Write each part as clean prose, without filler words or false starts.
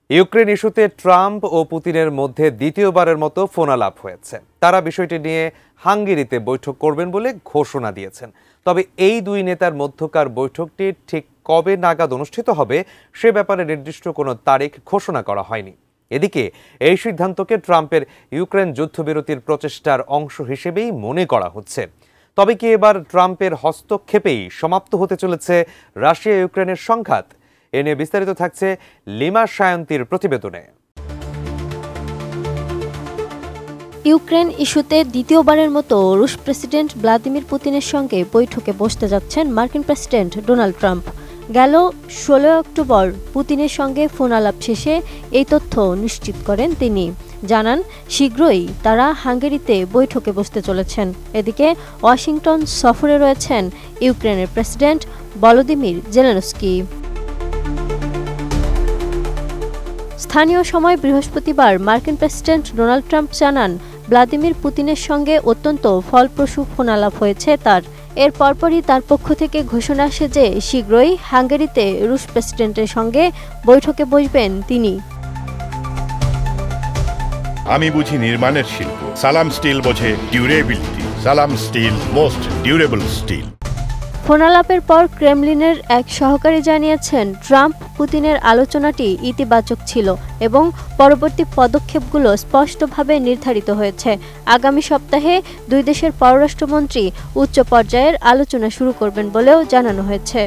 Ukraine ইস্যুতে Trump ও পুতিনের মধ্যে দ্বিতীয়বারের মতো ফোনালাপ হয়েছে। তারা বিষয়টি নিয়ে হাঙ্গেরিতে বৈঠক করবেন বলে ঘোষণা দিয়েছেন। তবে এই দুই নেতার মধ্যকার বৈঠকটি ঠিক কবে নাগাদ অনুষ্ঠিত হবে সে ব্যাপারে নির্দিষ্ট কোনো তারিখ ঘোষণা করা হয়নি। এদিকে এই সিদ্ধান্তকে ট্রাম্পের ইউক্রেন যুদ্ধবিরতির প্রচেষ্টার অংশ হিসেবেই মনে করা হচ্ছে। তবে কি এবার ট্রাম্পের হস্তক্ষেপেই সমাপ্ত হতে চলেছে রাশিয়া ইউক্রেনের সংঘাত? এ নিয়ে বিস্তারিত থাকছে লিমা সায়ন্তীর প্রতিবেদনে। ইউক্রেন ইস্যুতে দ্বিতীয়বারের মতো রুশ প্রেসিডেন্ট ভ্লাদিমির পুতিনের সঙ্গে বৈঠকে বসতে যাচ্ছেন মার্কিন প্রেসিডেন্ট ডোনাল্ড ট্রাম্প। গেল 16 অক্টোবর পুতিনের সঙ্গে ফোন আলাপ শেষে এই তথ্য নিশ্চিত করেন তিনি। জানান শীঘ্রই তারা হাঙ্গেরিতে বৈঠকে বসতে চলেছেন। এদিকে ওয়াশিংটন সফরে রয়েছেন ইউক্রেনের প্রেসিডেন্ট ভলোদিমির জেলেনস্কি। স্থানীয় সময় বৃহস্পতিবার মার্কিন প্রেসিডেন্ট ডোনাল্ড ট্রাম্প জানান ভ্লাদিমির পুতিনের সঙ্গে অত্যন্ত ফলপ্রসূ ফোনালাপ হয়েছে তার। এর পরপরই তার পক্ষ থেকে ঘোষণা আসে যে শীঘ্রই হাঙ্গেরিতে রুশ প্রেসিডেন্টের সঙ্গে বৈঠকে বসবেন তিনি। আমি বুঝি নির্মাণের শিল্প, সালাম স্টিল বোঝে ডিউরেবিলিটি। সালাম স্টিল, মোস্ট ডিউরেবল স্টিল। ফোনালাপের পর ক্রেমলিনের এক সহকারী জানিয়েছেন ট্রাম্প পুতিনের আলোচনাটি ইতিবাচক ছিল এবং পরবর্তী পদক্ষেপগুলো স্পষ্টভাবে নির্ধারিত হয়েছে। আগামী সপ্তাহে দুই দেশের পররাষ্ট্রমন্ত্রী উচ্চ পর্যায়ের আলোচনা শুরু করবেন বলেও জানানো হয়েছে।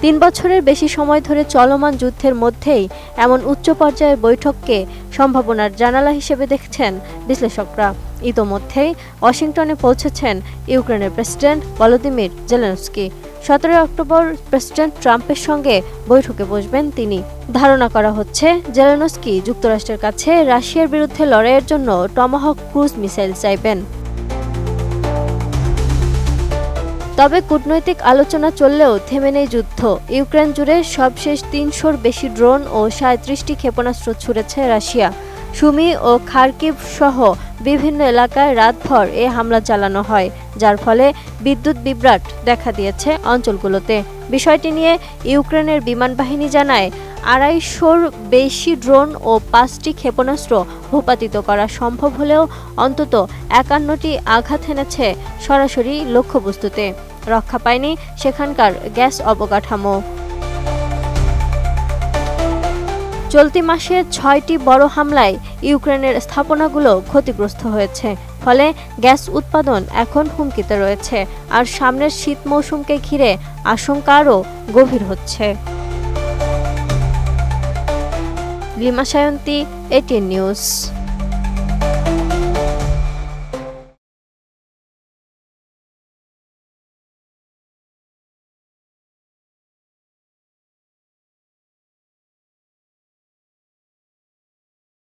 3 বছরের বেশি সময় ধরে চলমান যুদ্ধের মধ্যেই এমন উচ্চ পর্যায়ের বৈঠককে সম্ভাবনার জানালা হিসেবে দেখছেন বিশ্লেষকরা। ইতোমধ্যেই ওয়াশিংটনে পৌঁছেছেন ইউক্রেনের president Volodymyr Zelensky. 17 October president ট্রাম্পের সঙ্গে বৈঠকে বসবেন তিনি। ধারণা করা হচ্ছে জেলেনস্কি যুক্তরাষ্ট্রের কাছে রাশিয়ার বিরুদ্ধে লড়াইয়ের জন্য টমাহক ক্রুজ মিসাইল চাইবেন। তবে কূটনৈতিক আলোচনা চললেও থেমে নেই যুদ্ধ। ইউক্রেন জুড়ে সবশেষ 300-র বেশি ড্রোন ও 37টি ক্ষেপণাস্ত্র ছুড়েছে রাশিয়া। সুমি ও খার্কিভ সহ বিভিন্ন এলাকায় রাতভর এ হামলা চালানো হয়, যার ফলে বিদ্যুৎ বিভ্রাট দেখা দিয়েছে অঞ্চলগুলোতে। বিষয়টি নিয়ে ইউক্রেনের বিমান বাহিনী জানায় 250-র বেশি ড্রোন ও 5টি ক্ষেপণাস্ত্র ভূপাতিত করা সম্ভব হলেও অন্তত 51টি আঘাত এনেছে সরাসরি লক্ষ্যবস্তুতে। রক্ষা পায়নি সেখানকার গ্যাস অবকাঠামো। চলতি মাসে 6টি বড় হামলায় ইউক্রেনের স্থাপনাগুলো ক্ষতিগ্রস্ত হয়েছে, ফলে গ্যাস উৎপাদন এখন হুমকিতে রয়েছে। আর সামনের শীত মৌসুমকে ঘিরে আশঙ্কা আরও গভীর হচ্ছে। Lima Sayanti, ATN news.